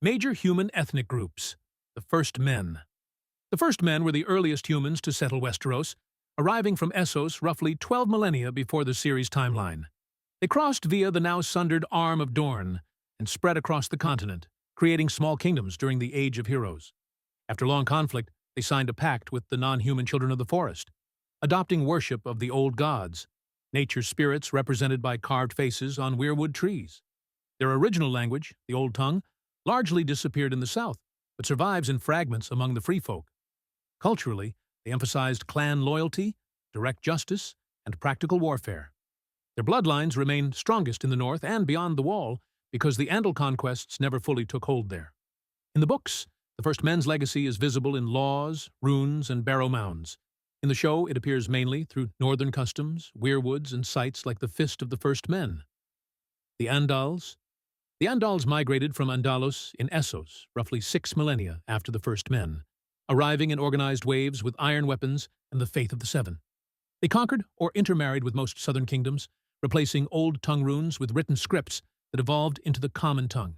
Major human ethnic groups. The First Men. The First Men were the earliest humans to settle Westeros, arriving from Essos roughly 12 millennia before the series' timeline. They crossed via the now sundered Arm of Dorne and spread across the continent, creating small kingdoms during the Age of Heroes. After long conflict, they signed a pact with the non-human children of the forest, adopting worship of the old gods, nature's spirits represented by carved faces on weirwood trees. Their original language, the Old Tongue, largely disappeared in the south, but survives in fragments among the free folk. Culturally, they emphasized clan loyalty, direct justice, and practical warfare. Their bloodlines remained strongest in the north and beyond the Wall because the Andal conquests never fully took hold there. In the books, the First Men's legacy is visible in laws, runes, and barrow mounds. In the show, it appears mainly through northern customs, weirwoods, and sites like the Fist of the First Men. The Andals. The Andals migrated from Andalos in Essos roughly 6 millennia after the First Men, arriving in organized waves with iron weapons and the faith of the Seven. They conquered or intermarried with most southern kingdoms, replacing old tongue runes with written scripts that evolved into the common tongue.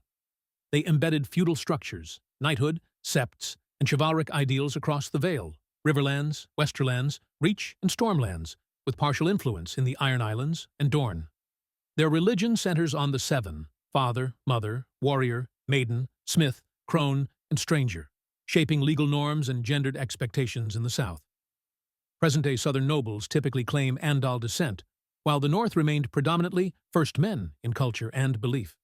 They embedded feudal structures, knighthood, septs, and chivalric ideals across the Vale, Riverlands, Westerlands, Reach, and Stormlands, with partial influence in the Iron Islands and Dorne. Their religion centers on the Seven: father, mother, warrior, maiden, smith, crone, and stranger, shaping legal norms and gendered expectations in the south. Present-day southern nobles typically claim Andal descent, while the north remained predominantly First Men in culture and belief.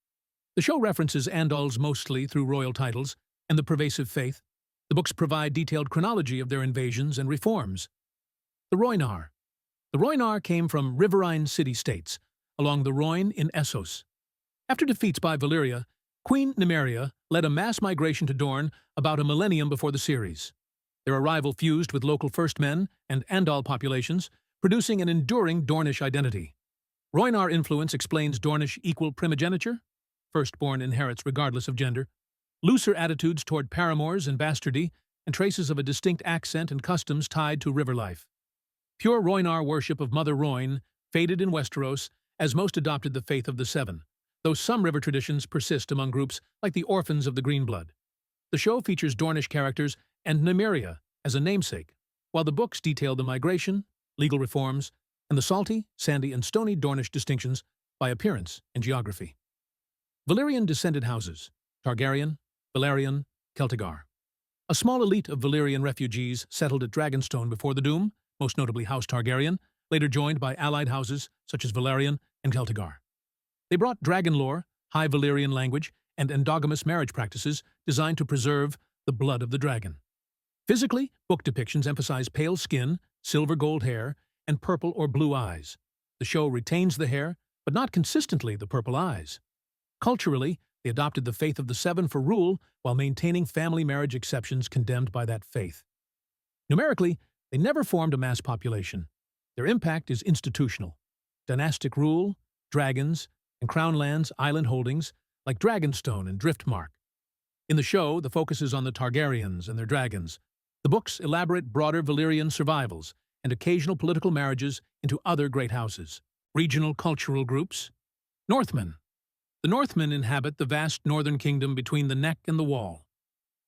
The show references Andals mostly through royal titles and the pervasive faith. The books provide detailed chronology of their invasions and reforms. The Rhoynar. The Rhoynar came from riverine city-states along the Rhoyne in Essos. After defeats by Valyria, Queen Nymeria led a mass migration to Dorne about a millennium before the series. Their arrival fused with local First Men and Andal populations, producing an enduring Dornish identity. Rhoynar influence explains Dornish equal primogeniture, firstborn inherits regardless of gender, looser attitudes toward paramours and bastardy, and traces of a distinct accent and customs tied to river life. Pure Rhoynar worship of Mother Rhoyne faded in Westeros as most adopted the faith of the Seven, though some river traditions persist among groups like the Orphans of the Greenblood. The show features Dornish characters and Nymeria as a namesake, while the books detail the migration, legal reforms, and the salty, sandy, and stony Dornish distinctions by appearance and geography. Valyrian descended houses: Targaryen, Velaryon, Celtigar. A small elite of Valyrian refugees settled at Dragonstone before the Doom, most notably House Targaryen, later joined by allied houses such as Velaryon and Celtigar. They brought dragon lore, high Valyrian language, and endogamous marriage practices designed to preserve the blood of the dragon. Physically, book depictions emphasize pale skin, silver gold hair, and purple or blue eyes. The show retains the hair, but not consistently the purple eyes. Culturally, they adopted the faith of the Seven for rule while maintaining family marriage exceptions condemned by that faith. Numerically, they never formed a mass population. Their impact is institutional. Dynastic rule, dragons, and Crownlands island holdings like Dragonstone and Driftmark. In the show, the focus is on the Targaryens and their dragons. The books elaborate broader Valyrian survivals and occasional political marriages into other great houses. Regional cultural groups. Northmen. The Northmen inhabit the vast northern kingdom between the Neck and the Wall.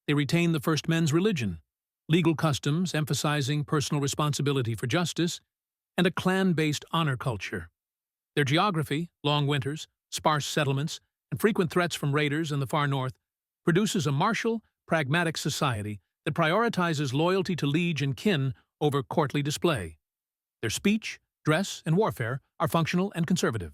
They retain the First Men's religion, legal customs emphasizing personal responsibility for justice, and a clan-based honor culture. Their geography, long winters, sparse settlements, and frequent threats from raiders in the far north produces a martial, pragmatic society that prioritizes loyalty to liege and kin over courtly display. Their speech, dress, and warfare are functional and conservative.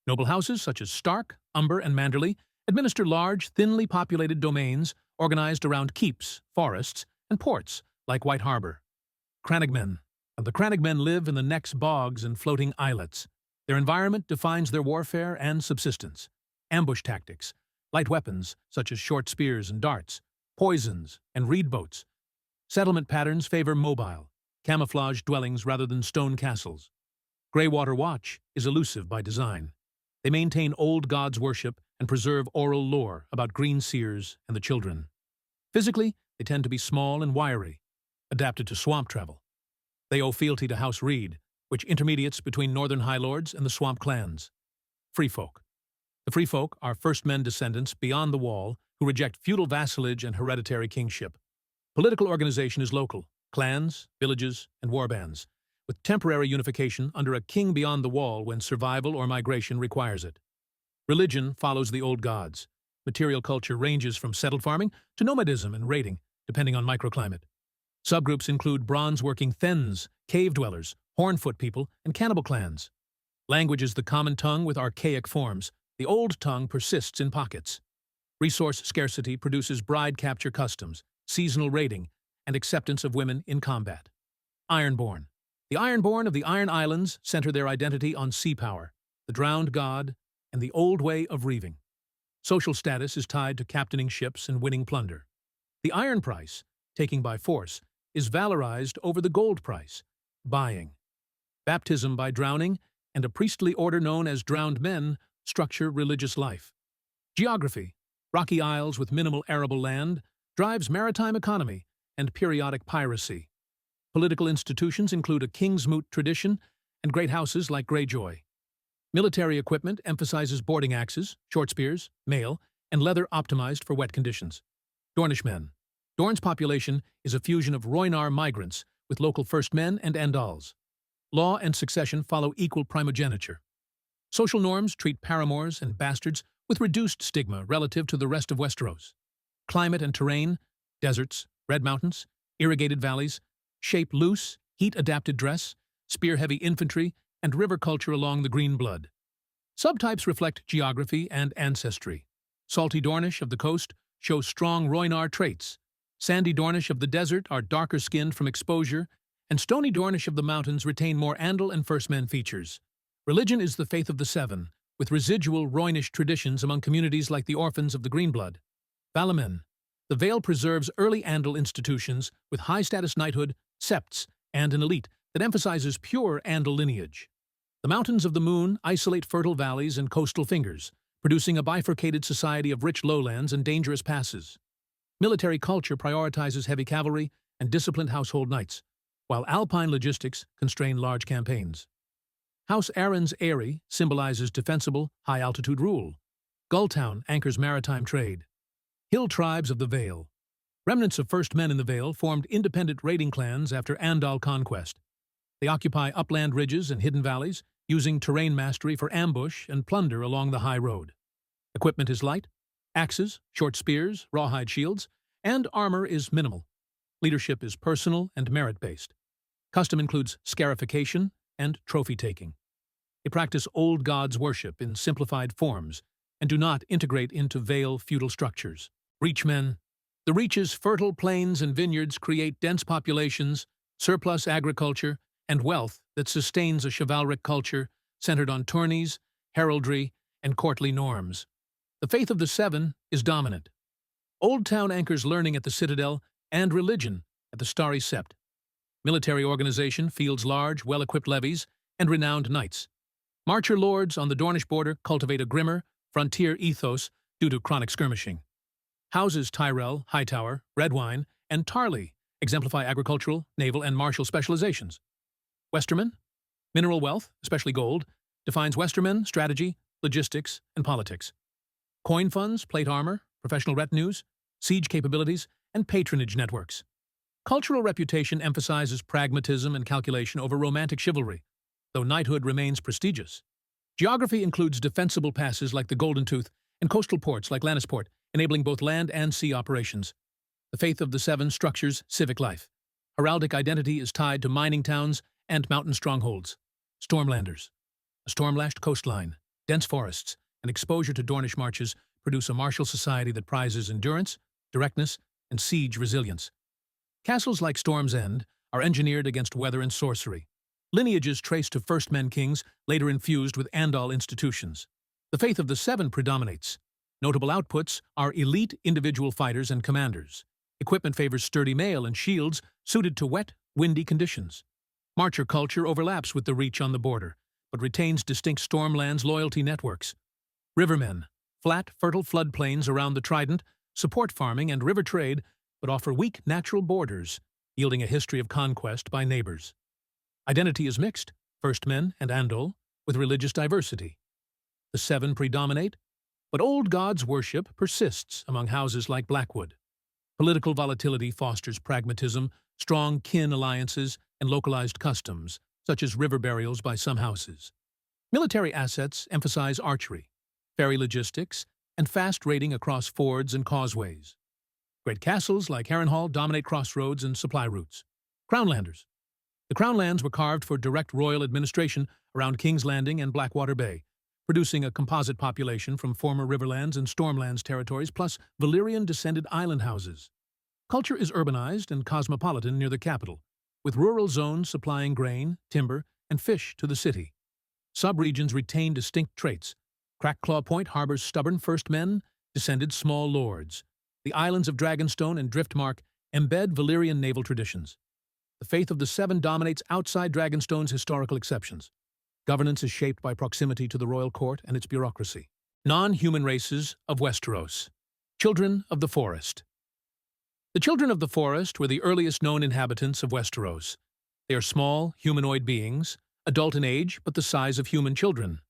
Noble houses such as Stark, Umber, and Manderley administer large, thinly populated domains organized around keeps, forests, and ports like White Harbor. Crannogmen. The Crannogmen live in the Neck's bogs and floating islets. Their environment defines their warfare and subsistence. Ambush tactics, light weapons such as short spears and darts, poisons, and reed boats. Settlement patterns favor mobile, camouflaged dwellings rather than stone castles. Greywater Watch is elusive by design. They maintain old gods' worship and preserve oral lore about green seers and the children. Physically, they tend to be small and wiry, adapted to swamp travel. They owe fealty to House Reed, which intermediates between northern High Lords and the swamp clans. Free folk. The Free folk are First Men descendants beyond the Wall who reject feudal vassalage and hereditary kingship. Political organization is local, clans, villages, and warbands, with temporary unification under a king beyond the wall when survival or migration requires it. Religion follows the old gods. Material culture ranges from settled farming to nomadism and raiding, depending on microclimate. Subgroups include bronze-working Thens, cave-dwellers, Hornfoot people, and cannibal clans. Language is the common tongue with archaic forms. The old tongue persists in pockets. Resource scarcity produces bride capture customs, seasonal raiding, and acceptance of women in combat. Ironborn. The Ironborn of the Iron Islands center their identity on sea power, the drowned god, and the old way of reaving. Social status is tied to captaining ships and winning plunder. The iron price, taking by force, is valorized over the gold price, buying. Baptism by drowning and a priestly order known as drowned men structure religious life. Geography, rocky isles with minimal arable land, drives maritime economy and periodic piracy. Political institutions include a king's moot tradition and great houses like Greyjoy. Military equipment emphasizes boarding axes, short spears, mail, and leather optimized for wet conditions. Dornishmen. Dorne's population is a fusion of Rhoynar migrants with local First Men and Andals. Law and succession follow equal primogeniture. Social norms treat paramours and bastards with reduced stigma relative to the rest of Westeros. Climate and terrain, deserts, red mountains, irrigated valleys, shape loose, heat-adapted dress, spear-heavy infantry, and river culture along the green blood. Subtypes reflect geography and ancestry. Salty Dornish of the coast show strong Rhoynar traits. Sandy Dornish of the desert are darker-skinned from exposure, and Stony Dornish of the mountains retain more Andal and First Men features. Religion is the faith of the Seven, with residual Rhoynish traditions among communities like the Orphans of the Greenblood. Valyrian. The Vale preserves early Andal institutions with high-status knighthood, septs, and an elite that emphasizes pure Andal lineage. The Mountains of the Moon isolate fertile valleys and coastal fingers, producing a bifurcated society of rich lowlands and dangerous passes. Military culture prioritizes heavy cavalry and disciplined household knights, while alpine logistics constrain large campaigns. House Arryn's Eyrie symbolizes defensible, high-altitude rule. Gulltown anchors maritime trade. Hill tribes of the Vale. Remnants of First Men in the Vale formed independent raiding clans after Andal conquest. They occupy upland ridges and hidden valleys, using terrain mastery for ambush and plunder along the high road. Equipment is light, axes, short spears, rawhide shields, and armor is minimal. Leadership is personal and merit-based. Custom includes scarification and trophy-taking. They practice old gods' worship in simplified forms and do not integrate into Vale feudal structures. Reachmen. The Reach's fertile plains and vineyards create dense populations, surplus agriculture, and wealth that sustains a chivalric culture centered on tourneys, heraldry, and courtly norms. The faith of the Seven is dominant. Old Town anchors learning at the Citadel and religion at the Starry Sept. Military organization fields large, well-equipped levies and renowned knights. Marcher lords on the Dornish border cultivate a grimmer, frontier ethos due to chronic skirmishing. Houses Tyrell, Hightower, Redwine, and Tarley exemplify agricultural, naval, and martial specializations. Westermen. Mineral wealth, especially gold, defines Westermen strategy, logistics, and politics. Coin funds, plate armor, professional retinues, siege capabilities, and patronage networks. Cultural reputation emphasizes pragmatism and calculation over romantic chivalry, though knighthood remains prestigious. Geography includes defensible passes like the Golden Tooth and coastal ports like Lannisport, enabling both land and sea operations. The faith of the Seven structures civic life. Heraldic identity is tied to mining towns and mountain strongholds. Stormlanders. A storm-lashed coastline, dense forests, and exposure to Dornish marches produce a martial society that prizes endurance, directness, and siege resilience. Castles like Storm's End are engineered against weather and sorcery. Lineages traced to First Men kings, later infused with Andal institutions. The faith of the Seven predominates. Notable outputs are elite individual fighters and commanders. Equipment favors sturdy mail and shields suited to wet, windy conditions. Marcher culture overlaps with the Reach on the border, but retains distinct Stormlands loyalty networks. Rivermen. Flat, fertile floodplains around the Trident support farming and river trade, but offer weak natural borders, yielding a history of conquest by neighbors. Identity is mixed, First Men and Andal, with religious diversity. The Seven predominate, But old gods' worship persists among houses like Blackwood. Political volatility fosters pragmatism, strong kin alliances, and localized customs, such as river burials by some houses. Military assets emphasize archery, ferry logistics, and fast raiding across fords and causeways. Great castles like Harrenhal dominate crossroads and supply routes. Crownlanders. The Crownlands were carved for direct royal administration around King's Landing and Blackwater Bay, producing a composite population from former Riverlands and Stormlands territories, plus Valyrian-descended island houses. Culture is urbanized and cosmopolitan near the capital, with rural zones supplying grain, timber, and fish to the city. Sub-regions retain distinct traits. Crackclaw Point harbors stubborn first men, descended small lords. The islands of Dragonstone and Driftmark embed Valyrian naval traditions. The faith of the Seven dominates outside Dragonstone's historical exceptions. Governance is shaped by proximity to the royal court and its bureaucracy. Non-human races of Westeros. Children of the Forest. The Children of the Forest were the earliest known inhabitants of Westeros. They are small, humanoid beings, adult in age but the size of human children.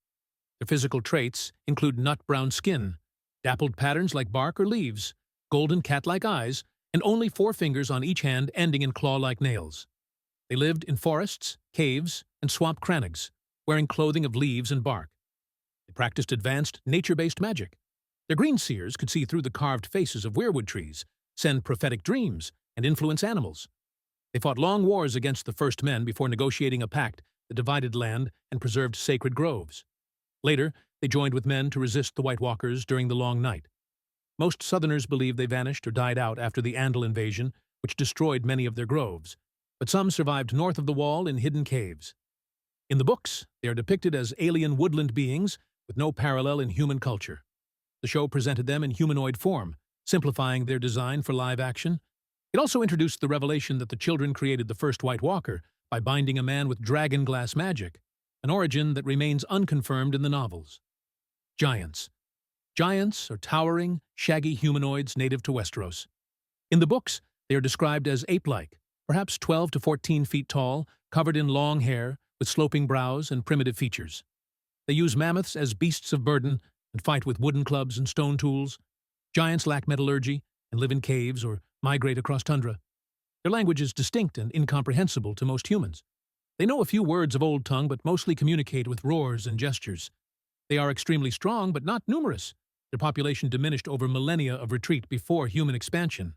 Their physical traits include nut-brown skin, dappled patterns like bark or leaves, golden cat-like eyes, and only 4 fingers on each hand ending in claw-like nails. They lived in forests, caves, and swamp crannogs, wearing clothing of leaves and bark. They practiced advanced, nature-based magic. Their green seers could see through the carved faces of weirwood trees, send prophetic dreams, and influence animals. They fought long wars against the First Men before negotiating a pact that divided land and preserved sacred groves. Later, they joined with men to resist the White Walkers during the Long Night. Most Southerners believe they vanished or died out after the Andal invasion, which destroyed many of their groves, but some survived north of the Wall in hidden caves. In the books, they are depicted as alien woodland beings with no parallel in human culture. The show presented them in humanoid form, simplifying their design for live action. It also introduced the revelation that the children created the first White Walker by binding a man with dragon glass magic, an origin that remains unconfirmed in the novels. Giants. Giants are towering, shaggy humanoids native to Westeros. In the books, they are described as ape-like, perhaps 12 to 14 feet tall, covered in long hair, with sloping brows and primitive features. They use mammoths as beasts of burden and fight with wooden clubs and stone tools. Giants lack metallurgy and live in caves or migrate across tundra. Their language is distinct and incomprehensible to most humans. They know a few words of Old Tongue but mostly communicate with roars and gestures. They are extremely strong but not numerous. Their population diminished over millennia of retreat before human expansion.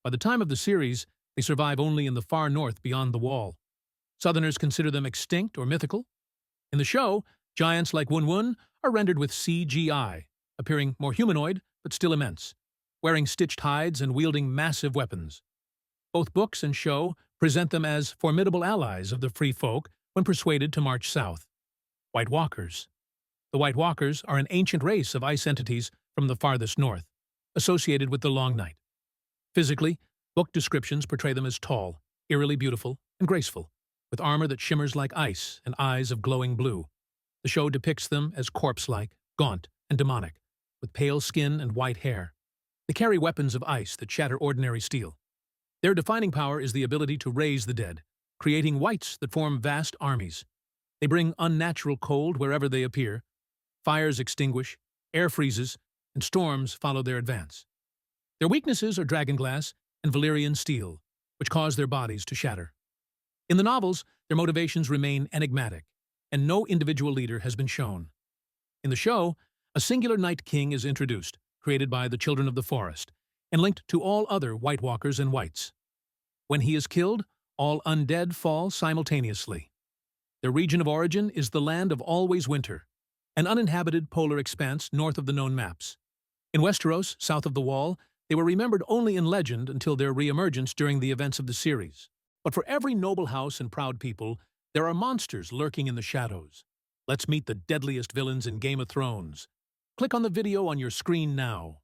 By the time of the series, they survive only in the far north beyond the Wall. Southerners consider them extinct or mythical. In the show, giants like Wun are rendered with CGI, appearing more humanoid but still immense, wearing stitched hides and wielding massive weapons. Both books and show present them as formidable allies of the free folk when persuaded to march south. White Walkers. The White Walkers are an ancient race of ice entities from the farthest north, associated with the Long Night. Physically, book descriptions portray them as tall, eerily beautiful, and graceful, with armor that shimmers like ice and eyes of glowing blue. The show depicts them as corpse-like, gaunt, and demonic, with pale skin and white hair. They carry weapons of ice that shatter ordinary steel. Their defining power is the ability to raise the dead, creating wights that form vast armies. They bring unnatural cold wherever they appear. Fires extinguish, air freezes, and storms follow their advance. Their weaknesses are dragonglass and Valyrian steel, which cause their bodies to shatter. In the novels, their motivations remain enigmatic, and no individual leader has been shown. In the show, a singular Night King is introduced, created by the Children of the Forest, and linked to all other White Walkers and Whites. When he is killed, all undead fall simultaneously. Their region of origin is the Land of Always Winter, an uninhabited polar expanse north of the known maps. In Westeros, south of the Wall, they were remembered only in legend until their re-emergence during the events of the series. But for every noble house and proud people, there are monsters lurking in the shadows. Let's meet the deadliest villains in Game of Thrones. Click on the video on your screen now.